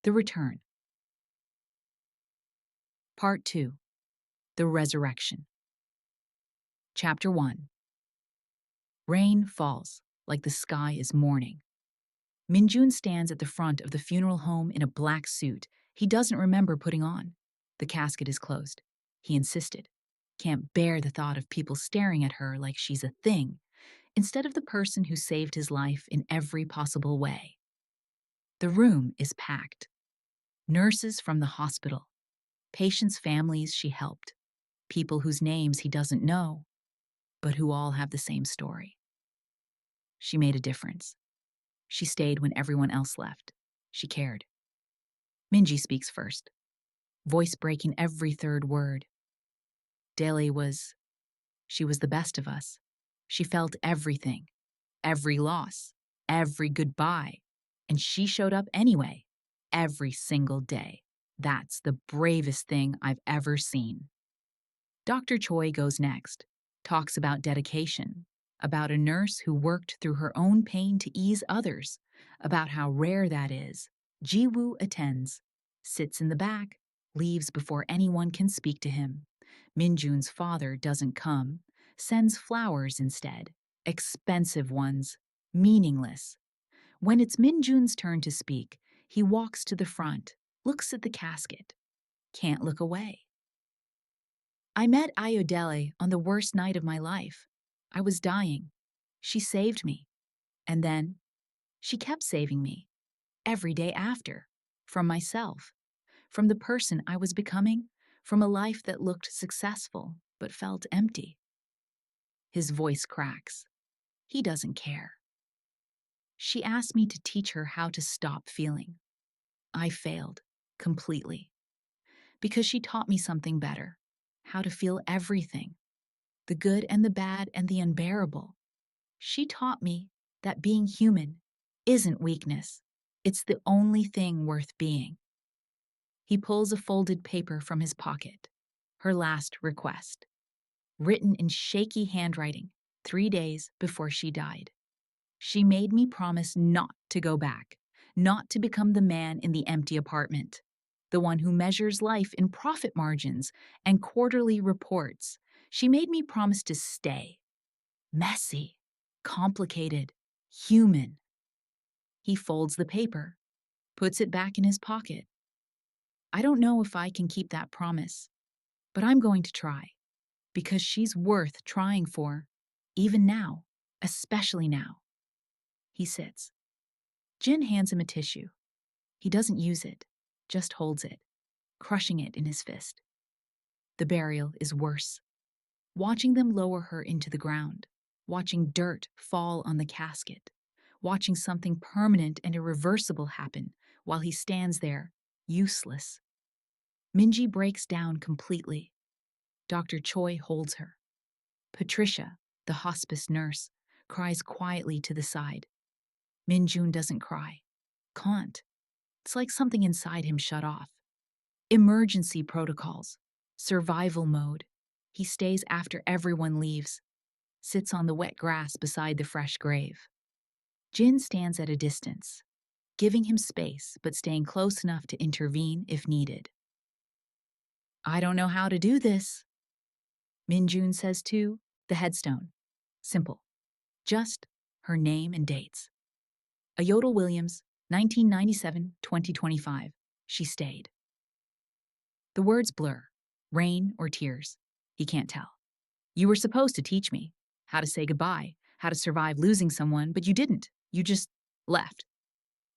The Return. Part 2. The Resurrection. Chapter 1. Rain falls like the sky is mourning. Min-jun stands at the front of the funeral home in a black suit he doesn't remember putting on. The casket is closed. He insisted. Can't bear the thought of people staring at her like she's a thing, instead of the person who saved his life in every possible way. The room is packed. Nurses from the hospital, patients' families she helped, people whose names he doesn't know, but who all have the same story. She made a difference. She stayed when everyone else left. She cared. Minji speaks first, voice breaking every third word. She was the best of us. She felt everything, every loss, every goodbye, and she showed up anyway, every single day. That's the bravest thing I've ever seen. Dr. Choi goes next, talks about dedication, about a nurse who worked through her own pain to ease others, about how rare that is. Ji-woo attends, sits in the back, leaves before anyone can speak to him. Min-jun's father doesn't come, sends flowers instead, expensive ones, meaningless. When it's Min-jun's turn to speak, he walks to the front, looks at the casket, can't look away. I met Ayodele on the worst night of my life. I was dying. She saved me. And then, she kept saving me. Every day after. From myself. From the person I was becoming. From a life that looked successful, but felt empty. His voice cracks. He doesn't care. She asked me to teach her how to stop feeling. I failed. Completely. Because she taught me something better. How to feel everything. The good and the bad and the unbearable. She taught me that being human isn't weakness. It's the only thing worth being. He pulls a folded paper from his pocket. Her last request. Written in shaky handwriting 3 days before she died. She made me promise not to go back, not to become the man in the empty apartment, the one who measures life in profit margins and quarterly reports. She made me promise to stay. Messy, complicated, human. He folds the paper, puts it back in his pocket. I don't know if I can keep that promise, but I'm going to try, because she's worth trying for, even now, especially now. He sits. Jin hands him a tissue. He doesn't use it, just holds it, crushing it in his fist. The burial is worse. Watching them lower her into the ground, watching dirt fall on the casket, watching something permanent and irreversible happen while he stands there, useless. Minji breaks down completely. Dr. Choi holds her. Patricia, the hospice nurse, cries quietly to the side. Min-jun doesn't cry. Can't. It's like something inside him shut off. Emergency protocols. Survival mode. He stays after everyone leaves. Sits on the wet grass beside the fresh grave. Jin stands at a distance, giving him space but staying close enough to intervene if needed. I don't know how to do this, Min-jun says too. The headstone. Simple. Just her name and dates. Ayodele Williams, 1997-2025. She stayed. The words blur. Rain or tears. He can't tell. You were supposed to teach me how to say goodbye, how to survive losing someone, but you didn't. You just left.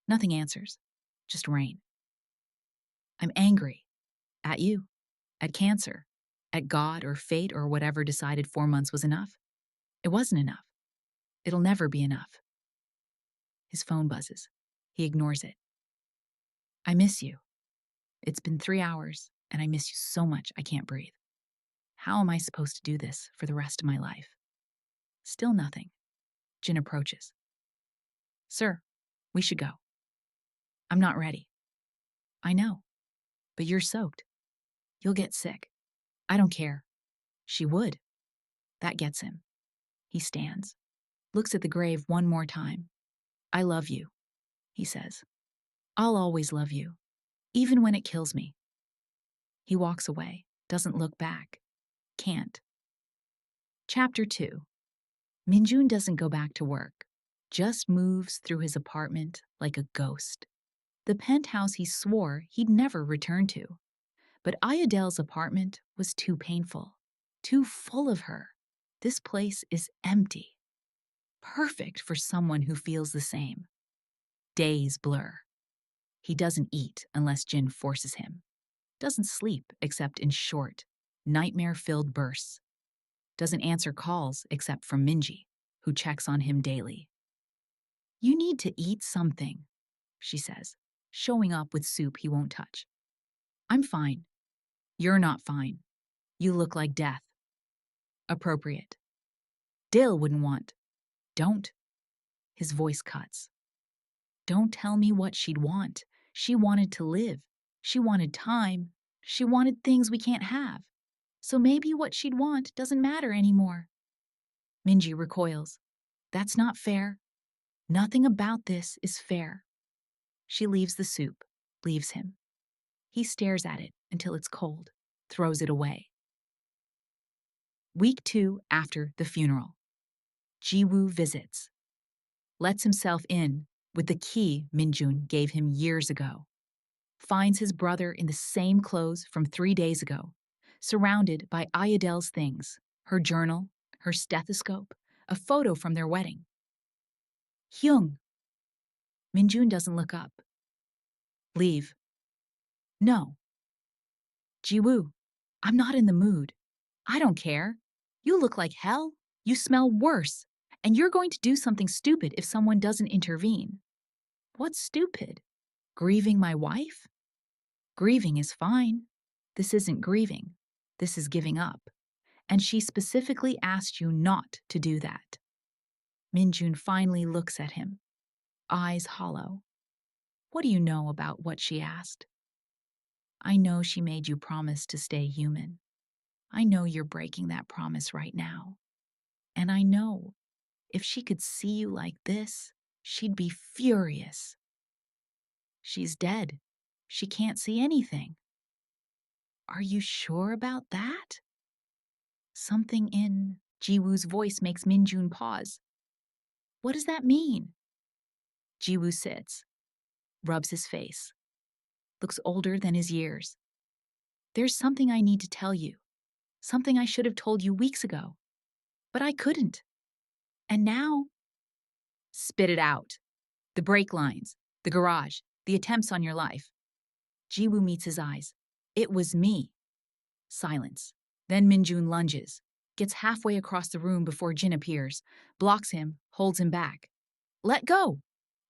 Nothing answers. Just rain. I'm angry. At you. At cancer. At God or fate or whatever decided 4 months was enough. It wasn't enough. It'll never be enough. His phone buzzes. He ignores it. I miss you. It's been 3 hours, and I miss you so much I can't breathe. How am I supposed to do this for the rest of my life? Still nothing. Jin approaches. Sir, we should go. I'm not ready. I know, but you're soaked. You'll get sick. I don't care. She would. That gets him. He stands, looks at the grave one more time. I love you, he says. I'll always love you. even when it kills me. He walks away, doesn't look back. Can't. Chapter 2. Min-jun doesn't go back to work, just moves through his apartment like a ghost. The penthouse he swore he'd never return to. But Ayodele's apartment was too painful, too full of her. This place is empty. Perfect for someone who feels the same. Days blur. He doesn't eat unless Jin forces him. Doesn't sleep except in short, nightmare-filled bursts. Doesn't answer calls except from Minji, who checks on him daily. "You need to eat something," she says, showing up with soup he won't touch. "I'm fine." "You're not fine. You look like death." "Appropriate." "Dale wouldn't want." "Don't." His voice cuts. "Don't tell me what she'd want. She wanted to live. She wanted time. She wanted things we can't have. So maybe what she'd want doesn't matter anymore." Minji recoils. "That's not fair. Nothing about this is fair." She leaves the soup, leaves him. He stares at it until it's cold, throws it away. Week 2 after the funeral. Jiwoo visits. Lets himself in with the key Min-jun gave him years ago. Finds his brother in the same clothes from 3 days ago, surrounded by Ayodele's things, her journal, her stethoscope, a photo from their wedding. "Hyung." Min-jun doesn't look up. "Leave." "No." "Jiwoo, I'm not in the mood." "I don't care. You look like hell. You smell worse. And you're going to do something stupid if someone doesn't intervene." "What's stupid? Grieving my wife?" "Grieving is fine. This isn't grieving. This is giving up. And she specifically asked you not to do that." Min-jun finally looks at him, eyes hollow. "What do you know about what she asked?" "I know she made you promise to stay human. I know you're breaking that promise right now. And I know if she could see you like this, she'd be furious." "She's dead. She can't see anything." "Are you sure about that?" Something in Jiwoo's voice makes Min-jun pause. "What does that mean?" Jiwoo sits, rubs his face, looks older than his years. "There's something I need to tell you. Something I should have told you weeks ago. But I couldn't. And now—" "Spit it out. The brake lines, the garage, the attempts on your life." Jiwoo meets his eyes. "It was me." Silence. Then Min-jun lunges, gets halfway across the room before Jin appears, blocks him, holds him back. "Let go!"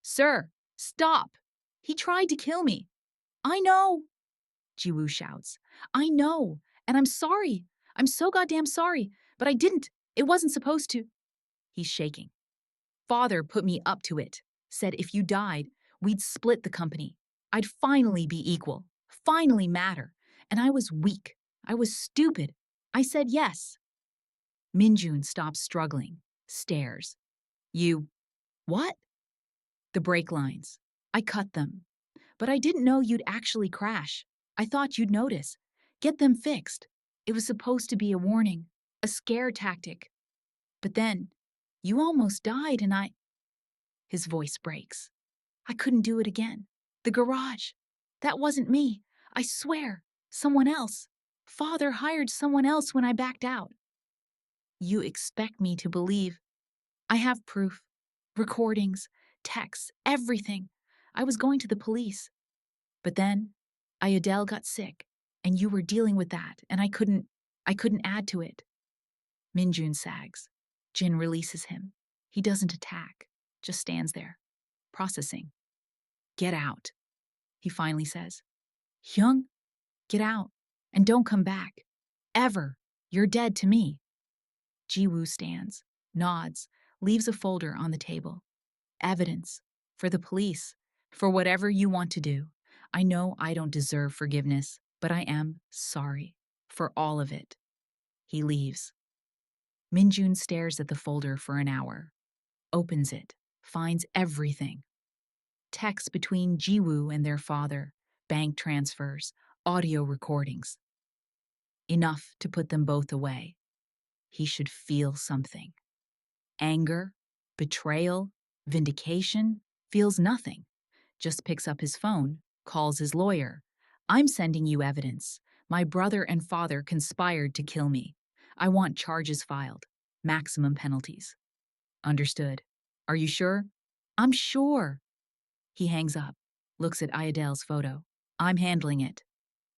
"Sir, stop! He tried to kill me." "I know!" Jiwoo shouts. "I know, and I'm sorry. I'm so goddamn sorry, but I didn't. It wasn't supposed to." He's shaking. "Father put me up to it. Said if you died, we'd split the company. I'd finally be equal, finally matter. And I was weak. I was stupid. I said yes." Min-jun stops struggling, stares. "You... what?" "The brake lines. I cut them. But I didn't know you'd actually crash. I thought you'd notice. Get them fixed. It was supposed to be a warning, a scare tactic. But then, you almost died and I—" His voice breaks. "I couldn't do it again. The garage. That wasn't me. I swear. Someone else. Father hired someone else when I backed out." "You expect me to believe—" "I have proof. Recordings, texts, everything. I was going to the police. But then, Ayodele got sick, and you were dealing with that, and I couldn't add to it." Min-jun sags. Jin releases him. He doesn't attack, just stands there, processing. "Get out," he finally says. "Hyung, get out, and don't come back. Ever. You're dead to me." Jiwoo stands, nods, leaves a folder on the table. "Evidence. For the police. For whatever you want to do. I know I don't deserve forgiveness, but I am sorry. For all of it." He leaves. Min-jun stares at the folder for an hour. Opens it. Finds everything. Texts between Jiwoo and their father. bank transfers, audio recordings. Enough to put them both away. He should feel something. Anger, betrayal, vindication, feels nothing. Just picks up his phone, calls his lawyer. I'm sending you evidence. My brother and father conspired to kill me. I want charges filed. Maximum penalties. Understood. Are you sure? I'm sure. He hangs up, looks at Ayodele's photo. I'm handling it,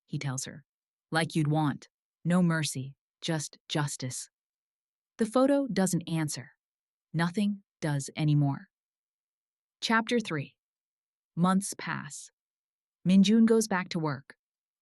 he tells her. Like you'd want. No mercy, just justice. The photo doesn't answer. Nothing does anymore. Chapter 3. Months pass. Min-jun goes back to work,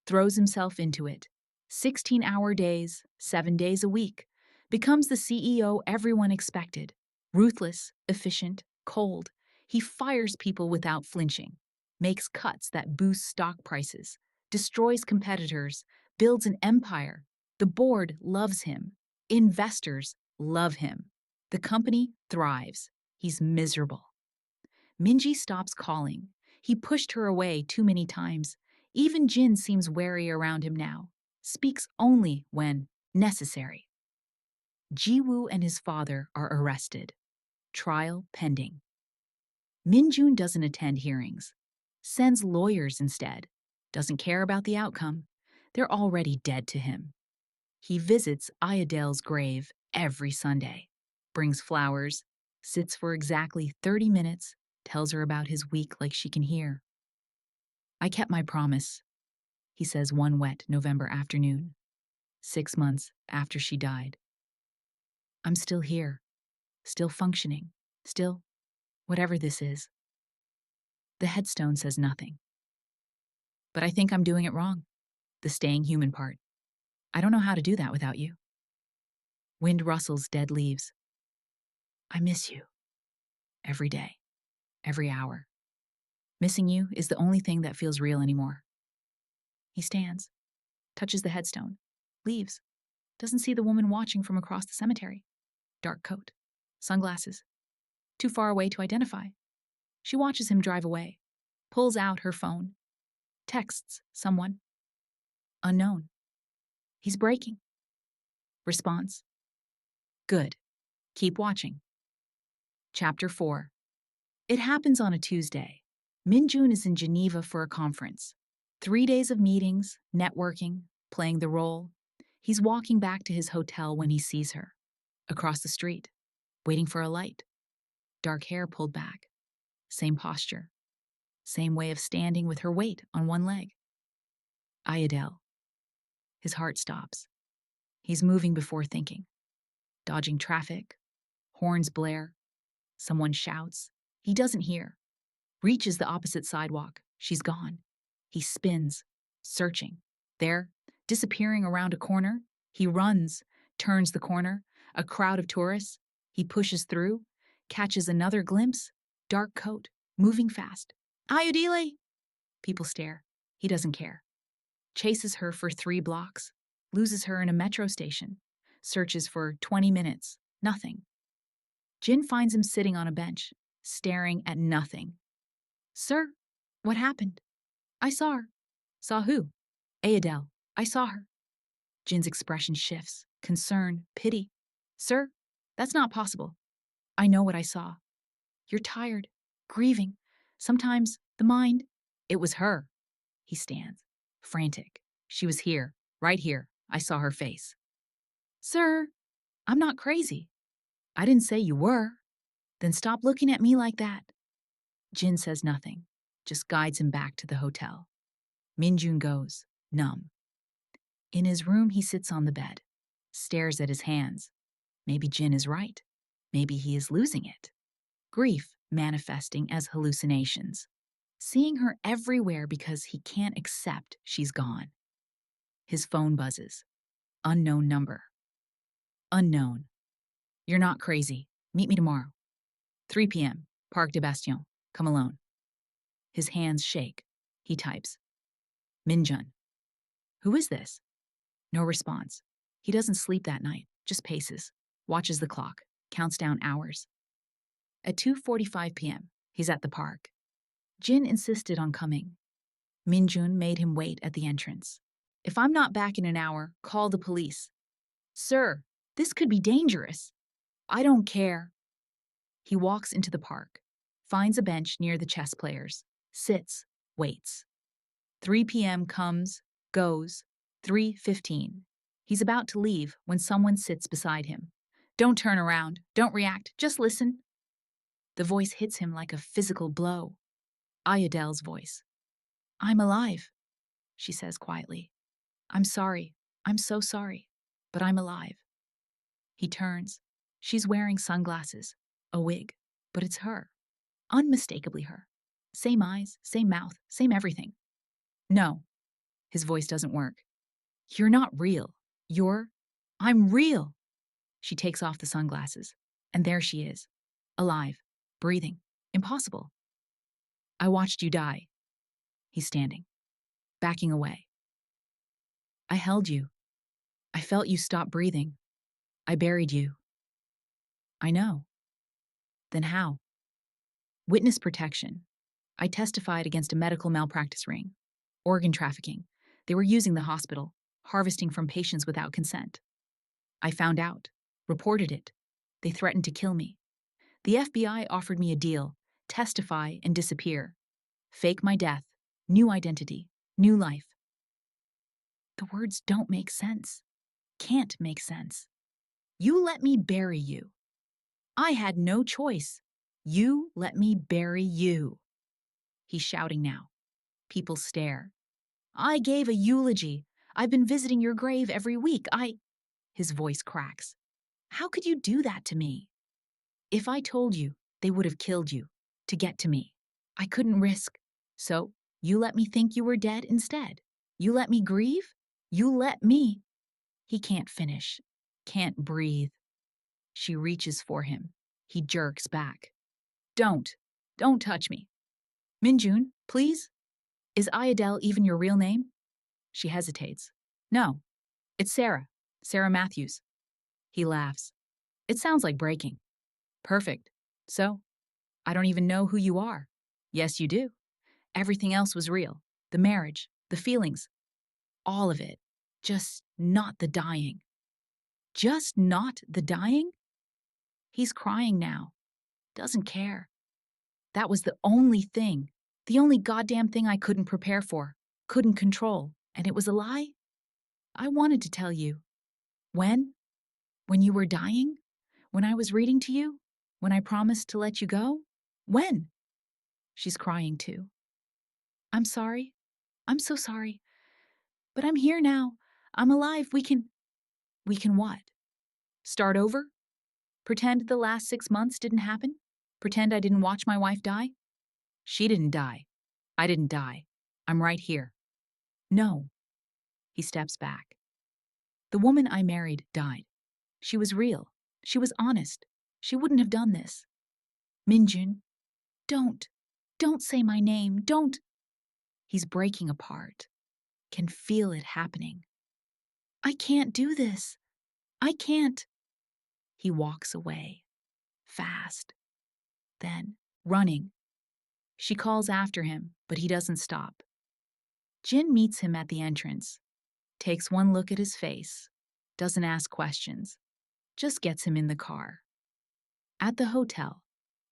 throws himself into it. 16-hour days, 7 days a week. Becomes the CEO everyone expected. Ruthless, efficient, cold. He fires people without flinching. Makes cuts that boost stock prices. Destroys competitors. Builds an empire. The board loves him. Investors love him. The company thrives. He's miserable. Minji stops calling. He pushed her away too many times. Even Jin seems wary around him now. Speaks only when necessary. Ji-woo and his father are arrested. Trial pending. Min-jun doesn't attend hearings. Sends lawyers instead. Doesn't care about the outcome. They're already dead to him. He visits Ayodele's grave every Sunday. Brings flowers. Sits for exactly 30 minutes. Tells her about his week like she can hear. I kept my promise, he says one wet November afternoon, 6 months after she died. I'm still here, still functioning, still whatever this is. The headstone says nothing. But I think I'm doing it wrong, the staying human part. I don't know how to do that without you. Wind rustles dead leaves. I miss you. Every day, every hour. Missing you is the only thing that feels real anymore. He stands, touches the headstone, leaves, doesn't see the woman watching from across the cemetery. Dark coat, sunglasses, too far away to identify. She watches him drive away, pulls out her phone, texts someone. Unknown. He's breaking. Response. Good. Keep watching. Chapter 4. It happens on a Tuesday. Min-jun is in Geneva for a conference. 3 days of meetings, networking, playing the role. He's walking back to his hotel when he sees her. Across the street, waiting for a light. Dark hair pulled back. Same posture. Same way of standing with her weight on one leg. Ayodele. His heart stops. He's moving before thinking. Dodging traffic. Horns blare. Someone shouts. He doesn't hear. Reaches the opposite sidewalk. She's gone. He spins, searching. There, disappearing around a corner. He runs, turns the corner. A crowd of tourists. He pushes through, catches another glimpse. Dark coat, moving fast. Ayodele! People stare. He doesn't care. Chases her for 3 blocks. Loses her in a metro station. Searches for 20 minutes. Nothing. Jin finds him sitting on a bench, staring at nothing. Sir, what happened? I saw her. Saw who? Ayodele. I saw her. Jin's expression shifts. Concern, pity. Sir, that's not possible. I know what I saw. You're tired, grieving. Sometimes the mind. It was her. He stands, frantic. She was here, right here. I saw her face. Sir, I'm not crazy. I didn't say you were. Then stop looking at me like that. Jin says nothing, just guides him back to the hotel. Min-jun goes, numb. In his room, he sits on the bed, stares at his hands. Maybe Jin is right. Maybe he is losing it. Grief manifesting as hallucinations. Seeing her everywhere because he can't accept she's gone. His phone buzzes. Unknown number. Unknown. You're not crazy. Meet me tomorrow. 3 p.m. Parc des Bastions. Come alone. His hands shake. He types. Min-jun. Who is this? No response. He doesn't sleep that night, just paces. Watches the clock. Counts down hours. At 2:45 p.m., he's at the park. Jin insisted on coming. Min-jun made him wait at the entrance. If I'm not back in an hour, call the police. Sir, this could be dangerous. I don't care. He walks into the park, finds a bench near the chess players, sits, waits. 3 p.m. comes, goes, 3:15. He's about to leave when someone sits beside him. Don't turn around, don't react, just listen. The voice hits him like a physical blow. Ayodele's voice. I'm alive, she says quietly. I'm sorry, I'm so sorry, but I'm alive. He turns. She's wearing sunglasses, a wig, but it's her. Unmistakably her. Same eyes, same mouth, same everything. No, his voice doesn't work. You're not real. I'm real. She takes off the sunglasses, and there she is, alive, breathing, impossible. I watched you die. He's standing, backing away. I held you. I felt you stop breathing. I buried you. I know. Then how? Witness protection. I testified against a medical malpractice ring. Organ trafficking. They were using the hospital, harvesting from patients without consent. I found out, reported it. They threatened to kill me. The FBI offered me a deal, testify and disappear. Fake my death, new identity, new life. The words don't make sense. Can't make sense. You let me bury you. I had no choice. You let me bury you. He's shouting now. People stare. I gave a eulogy. I've been visiting your grave every week. His voice cracks. How could you do that to me? If I told you, they would have killed you to get to me. I couldn't risk. So, you let me think you were dead instead. You let me grieve? You let me. He can't finish. Can't breathe. She reaches for him. He jerks back. Don't touch me. Min-jun, please? Is Ayodele even your real name? She hesitates. No, it's Sarah Matthews. He laughs. It sounds like breaking. Perfect. So, I don't even know who you are. Yes, you do. Everything else was real. The marriage, the feelings, all of it. Just not the dying. Just not the dying? He's crying now. Doesn't care. That was the only thing. The only goddamn thing I couldn't prepare for, couldn't control, and it was a lie? I wanted to tell you. When? When you were dying? When I was reading to you? When I promised to let you go? When? She's crying too. I'm sorry. I'm so sorry. But I'm here now. I'm alive. We can what? Start over? Pretend the last 6 months didn't happen? Pretend I didn't watch my wife die? She didn't die. I didn't die. I'm right here. No. He steps back. The woman I married died. She was real. She was honest. She wouldn't have done this. Min-jun, don't say my name. Don't. He's breaking apart. Can feel it happening. I can't do this. I can't. He walks away. Fast. Then, running. She calls after him, but he doesn't stop. Jin meets him at the entrance, takes one look at his face, doesn't ask questions, just gets him in the car. At the hotel,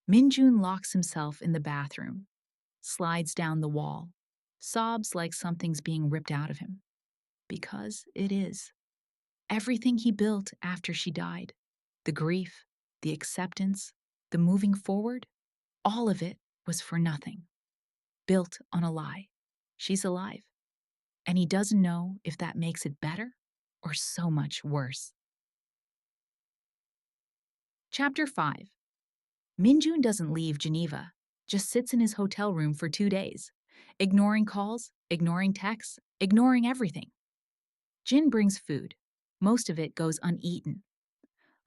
Min-jun locks himself in the bathroom, slides down the wall, sobs like something's being ripped out of him. Because it is. Everything he built after she died, the grief, the acceptance, the moving forward, all of it was for nothing. Built on a lie. She's alive. And he doesn't know if that makes it better or so much worse. Chapter 5. Min-jun doesn't leave Geneva, just sits in his hotel room for 2 days, ignoring calls, ignoring texts, ignoring everything. Jin brings food. Most of it goes uneaten.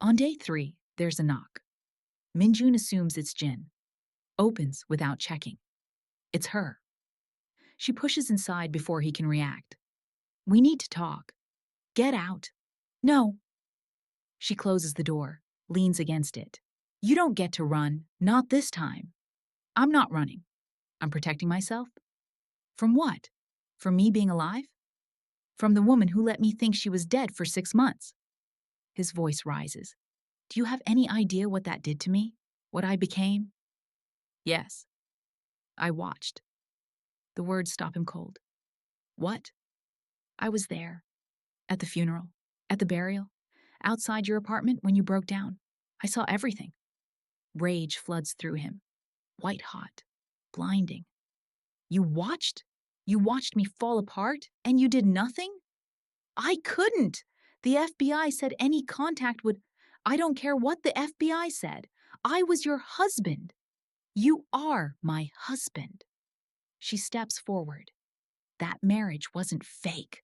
On day 3, there's a knock. Min-jun assumes it's Jin. Opens without checking. It's her. She pushes inside before he can react. We need to talk. Get out. No. She closes the door, leans against it. You don't get to run, not this time. I'm not running. I'm protecting myself. From what? From me being alive? From the woman who let me think she was dead for 6 months. His voice rises. Do you have any idea what that did to me? What I became? Yes. I watched. The words stop him cold. What? I was there. At the funeral. At the burial. Outside your apartment when you broke down. I saw everything. Rage floods through him. White hot. Blinding. You watched? You watched me fall apart and you did nothing? I couldn't. The FBI said any contact would... I don't care what the FBI said. I was your husband. You are my husband. She steps forward. That marriage wasn't fake.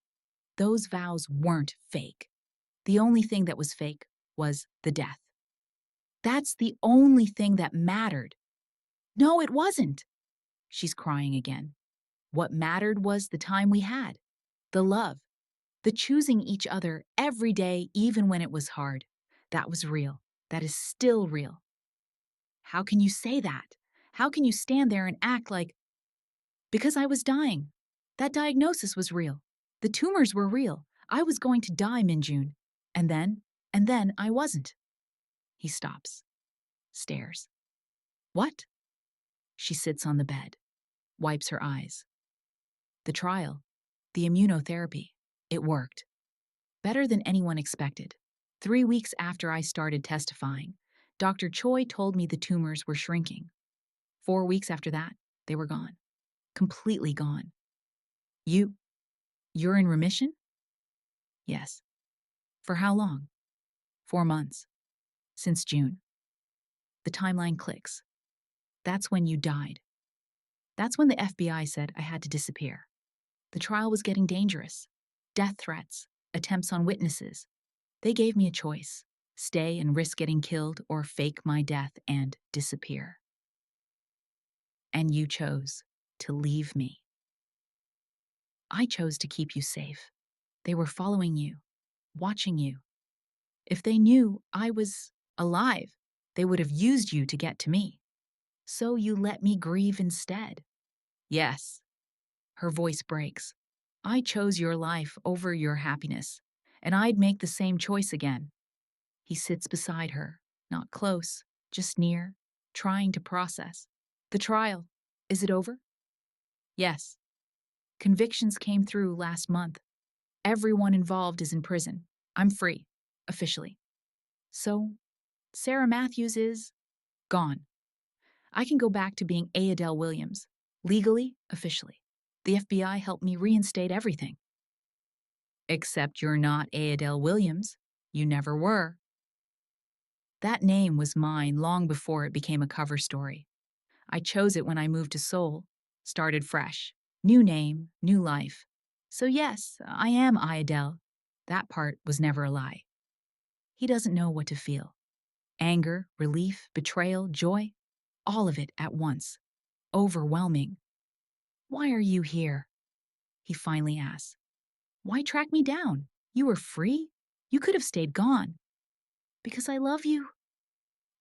Those vows weren't fake. The only thing that was fake was the death. That's the only thing that mattered. No, it wasn't. She's crying again. What mattered was the time we had, the love, the choosing each other every day, even when it was hard. That was real. That is still real. How can you say that? How can you stand there and act like... Because I was dying. That diagnosis was real. The tumors were real. I was going to die, Min-jun. And then I wasn't. He stops, stares. What? She sits on the bed, wipes her eyes. The trial, the immunotherapy, it worked. Better than anyone expected. 3 weeks after I started testifying, Dr. Choi told me the tumors were shrinking. 4 weeks after that, they were gone. Completely gone. You're in remission? Yes. For how long? 4 months. Since June. The timeline clicks. That's when you died. That's when the FBI said I had to disappear. The trial was getting dangerous. Death threats, attempts on witnesses. They gave me a choice. Stay and risk getting killed or fake my death and disappear. And you chose to leave me. I chose to keep you safe. They were following you, watching you. If they knew I was alive, they would have used you to get to me. So you let me grieve instead. Yes. Her voice breaks. I chose your life over your happiness, and I'd make the same choice again. He sits beside her, not close, just near, trying to process. The trial, is it over? Yes. Convictions came through last month. Everyone involved is in prison. I'm free, officially. So, Sarah Matthews is gone. I can go back to being Ayodele Williams, legally, officially. The FBI helped me reinstate everything. Except you're not Ayodele Williams. You never were. That name was mine long before it became a cover story. I chose it when I moved to Seoul, started fresh. New name, new life. So yes, I am Ayodele. That part was never a lie. He doesn't know what to feel. Anger, relief, betrayal, joy, all of it at once. Overwhelming. Why are you here? He finally asks. Why track me down? You were free? You could have stayed gone. Because I love you.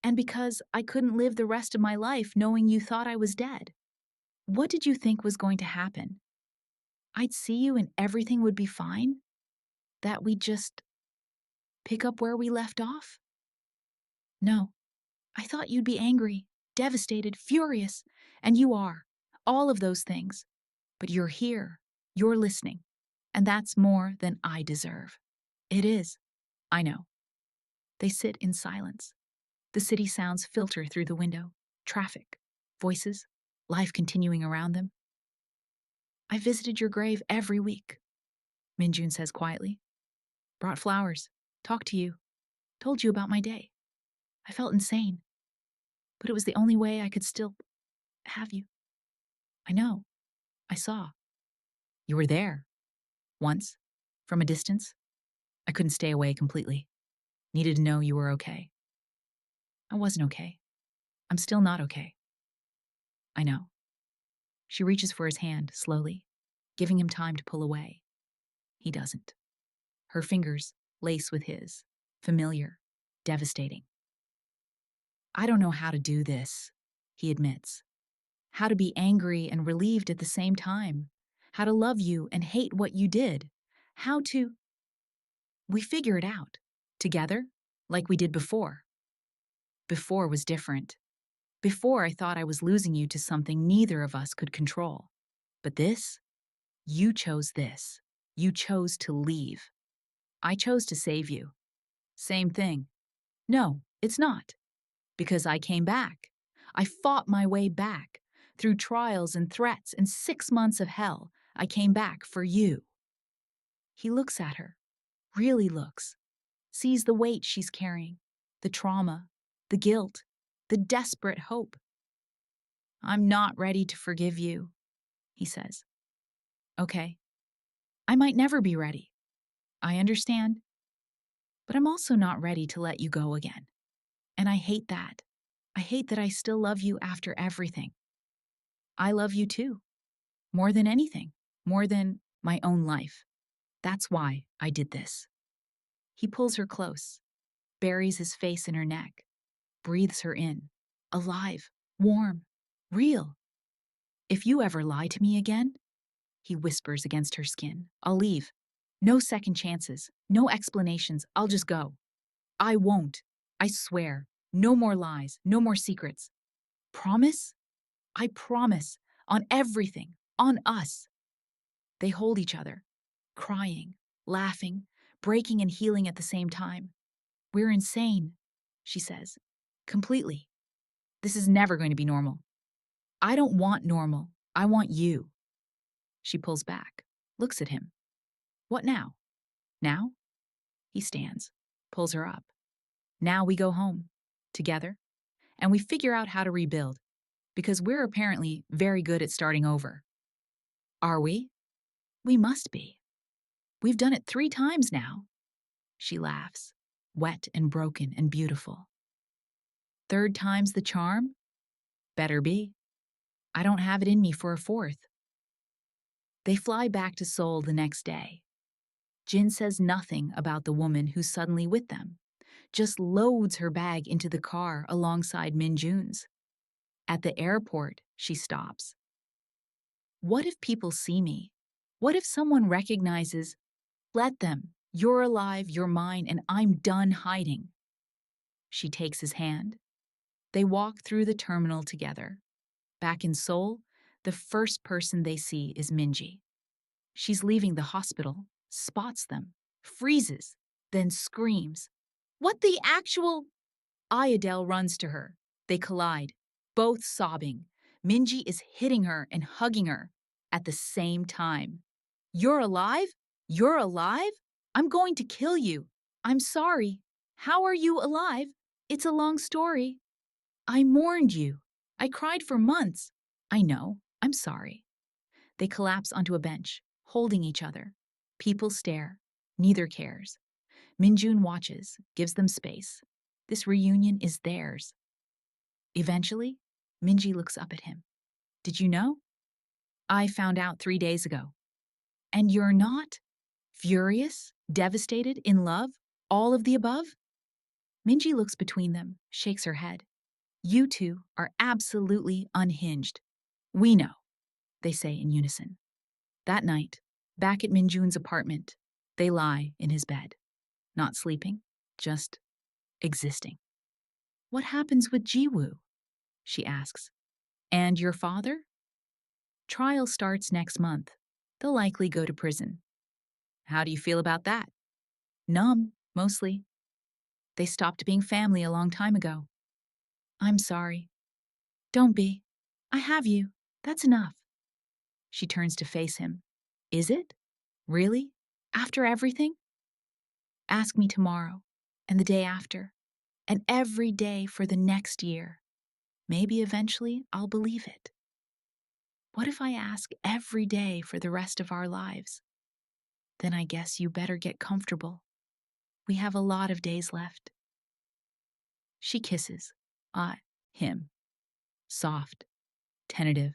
And because I couldn't live the rest of my life knowing you thought I was dead. What did you think was going to happen? I'd see you and everything would be fine? That we'd just pick up where we left off? No. I thought you'd be angry, devastated, furious, and you are. All of those things. But you're here. You're listening. And that's more than I deserve. It is. I know. They sit in silence. The city sounds filter through the window. Traffic, voices, life continuing around them. I visited your grave every week, Min-jun says quietly. Brought flowers, talked to you, told you about my day. I felt insane, but it was the only way I could still have you. I know. I saw. You were there. Once, from a distance. I couldn't stay away completely. Needed to know you were okay. I wasn't okay. I'm still not okay. I know. She reaches for his hand, slowly, giving him time to pull away. He doesn't. Her fingers lace with his, familiar, devastating. I don't know how to do this, he admits. How to be angry and relieved at the same time. how to love you and hate what you did, how to. We figure it out. Together, like we did before. Before was different. Before I thought I was losing you to something neither of us could control. But this? You chose this. You chose to leave. I chose to save you. Same thing. No, it's not. Because I came back. I fought my way back. Through trials and threats and 6 months of hell, I came back for you. He looks at her, really looks, sees the weight she's carrying, the trauma, the guilt, the desperate hope. I'm not ready to forgive you, he says. Okay, I might never be ready. I understand. But I'm also not ready to let you go again. And I hate that. I hate that I still love you after everything. I love you too. More than anything. More than my own life. That's why I did this. He pulls her close, buries his face in her neck, breathes her in. Alive, warm, real. If you ever lie to me again, he whispers against her skin, I'll leave. No second chances, no explanations, I'll just go. I won't. I swear. No more lies, no more secrets. Promise? I promise. On everything. On us. They hold each other, crying, laughing, breaking and healing at the same time. We're insane, she says. Completely. This is never going to be normal. I don't want normal. I want you. She pulls back, looks at him. What now? Now? He stands, pulls her up. Now we go home, together, and we figure out how to rebuild, because we're apparently very good at starting over. Are we? We must be. We've done it 3 times now. She laughs, wet and broken and beautiful. 3rd time's the charm? Better be. I don't have it in me for a 4th. They fly back to Seoul the next day. Jin says nothing about the woman who's suddenly with them, just loads her bag into the car alongside Min-jun's. At the airport, she stops. What if people see me? What if someone recognizes, let them, you're alive, you're mine, and I'm done hiding. She takes his hand. They walk through the terminal together. Back in Seoul, the first person they see is Minji. She's leaving the hospital, spots them, freezes, then screams. What the actual? Ayodele runs to her. They collide, both sobbing. Minji is hitting her and hugging her at the same time. You're alive? You're alive? I'm going to kill you. I'm sorry. How are you alive? It's a long story. I mourned you. I cried for months. I know. I'm sorry. They collapse onto a bench, holding each other. People stare. Neither cares. Min-jun watches, gives them space. This reunion is theirs. Eventually, Minji looks up at him. Did you know? I found out 3 days ago. And you're not? Furious? Devastated? In love? All of the above? Minji looks between them, shakes her head. You two are absolutely unhinged. We know, they say in unison. That night, back at Min-jun's apartment, they lie in his bed. Not sleeping, just existing. What happens with Jiwoo? She asks. And your father? Trial starts next month. They'll likely go to prison. How do you feel about that? Numb, mostly. They stopped being family a long time ago. I'm sorry. Don't be. I have you. That's enough. She turns to face him. Is it? Really? After everything? Ask me tomorrow, and the day after, and every day for the next year. Maybe eventually I'll believe it. What if I ask every day for the rest of our lives? Then I guess you better get comfortable. We have a lot of days left. She kisses, him. Soft, tentative,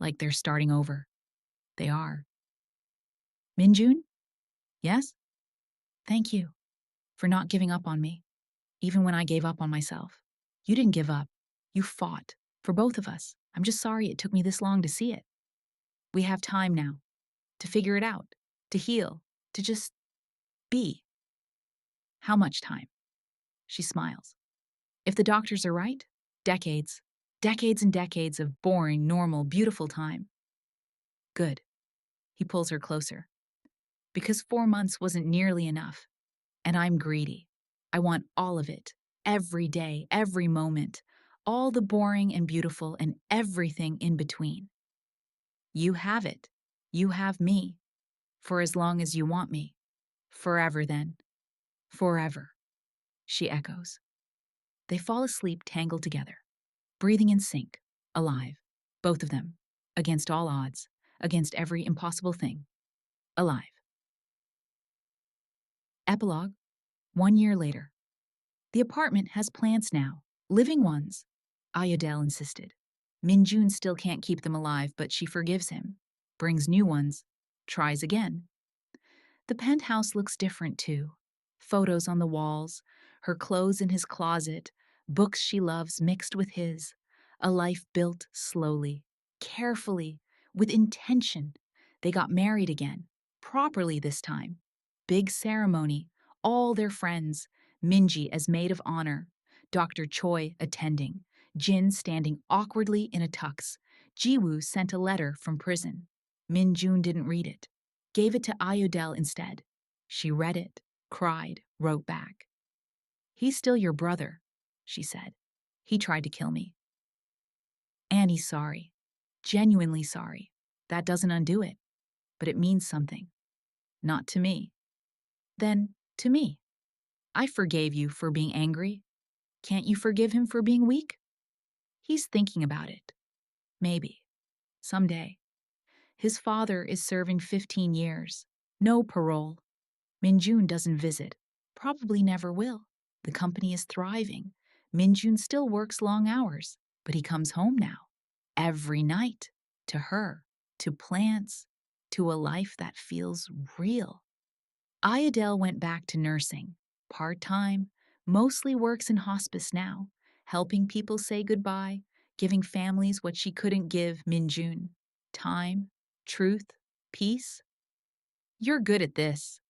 like they're starting over. They are. Min-jun? Yes? Thank you for not giving up on me, even when I gave up on myself. You didn't give up. You fought for both of us. I'm just sorry it took me this long to see it. We have time now. to figure it out, to heal, to just be. How much time? She smiles. If the doctors are right, decades, decades and decades of boring, normal, beautiful time. Good. He pulls her closer. Because 4 months wasn't nearly enough. And I'm greedy. I want all of it. Every day, every moment. All the boring and beautiful and everything in between. You have it. You have me. For as long as you want me. Forever then. Forever. She echoes. They fall asleep tangled together, breathing in sync, alive, both of them, against all odds, against every impossible thing, alive. Epilogue, 1 year later. The apartment has plants now, living ones, Ayodele insisted. Min-jun still can't keep them alive, but she forgives him, brings new ones, tries again. The penthouse looks different too. Photos on the walls, her clothes in his closet, books she loves mixed with his, a life built slowly, carefully, with intention. They got married again, properly this time. Big ceremony, all their friends, Minji as maid of honor, Dr. Choi attending, Jin standing awkwardly in a tux. Jiwoo sent a letter from prison. Min-jun didn't read it, gave it to Ayodele instead. She read it, cried, wrote back. He's still your brother, she said. He tried to kill me. And he's sorry, genuinely sorry. That doesn't undo it, but it means something. Not to me. Then, to me. I forgave you for being angry. Can't you forgive him for being weak? He's thinking about it. Maybe. Someday. His father is serving 15 years. No parole. Min-jun doesn't visit. Probably never will. The company is thriving. Min-jun still works long hours, but he comes home now. Every night. To her. To plants. To a life that feels real. Ayodele went back to nursing. Part-time. Mostly works in hospice now. Helping people say goodbye. Giving families what she couldn't give Min-jun. Time. Truth. Peace. You're good at this,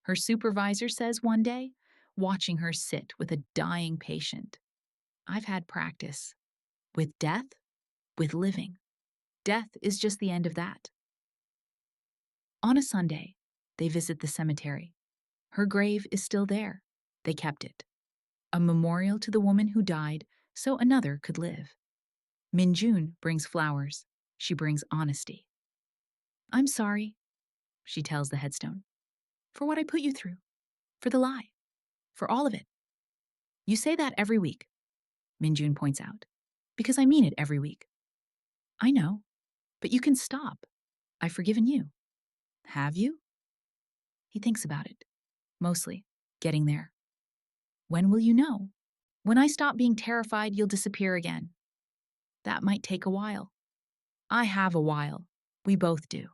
her supervisor says one day, watching her sit with a dying patient. I've had practice. With death, with living. Death is just the end of that. On a Sunday, they visit the cemetery. Her grave is still there. They kept it. A memorial to the woman who died so another could live. Min-jun brings flowers. She brings honesty. I'm sorry, she tells the headstone, for what I put you through, for the lie, for all of it. You say that every week, Min-jun points out, because I mean it every week. I know, but you can stop. I've forgiven you. Have you? He thinks about it, mostly, getting there. When will you know? When I stop being terrified, you'll disappear again. That might take a while. I have a while. We both do.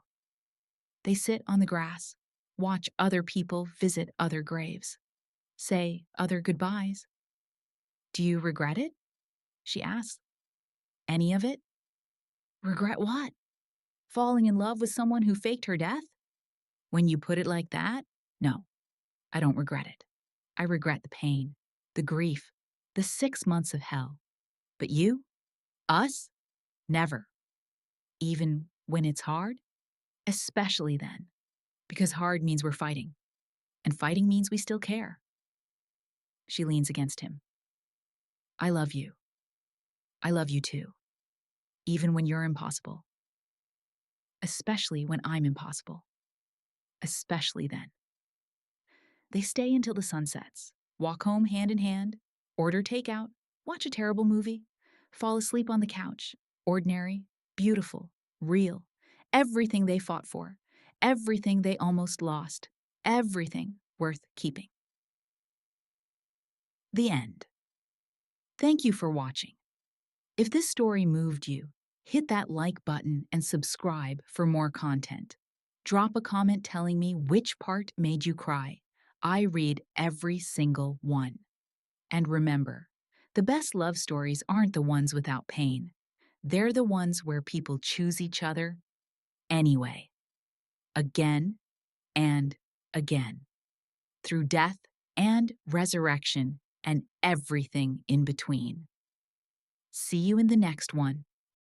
They sit on the grass, watch other people visit other graves, say other goodbyes. Do you regret it? She asks. Any of it? Regret what? Falling in love with someone who faked her death? When you put it like that, no, I don't regret it. I regret the pain, the grief, the 6 months of hell. But you? Us? Never. Even when it's hard? Especially then. Because hard means we're fighting. And fighting means we still care. She leans against him. I love you. I love you too. Even when you're impossible. Especially when I'm impossible. Especially then. They stay until the sun sets, walk home hand in hand, order takeout, watch a terrible movie, fall asleep on the couch. Ordinary, beautiful, real. Everything they fought for. Everything they almost lost. Everything worth keeping. The end. Thank you for watching. If this story moved you, hit that like button and subscribe for more content. Drop a comment telling me which part made you cry. I read every single one. And remember, the best love stories aren't the ones without pain. They're the ones where people choose each other anyway. again and again, through death and resurrection and everything in between. See you in the next one.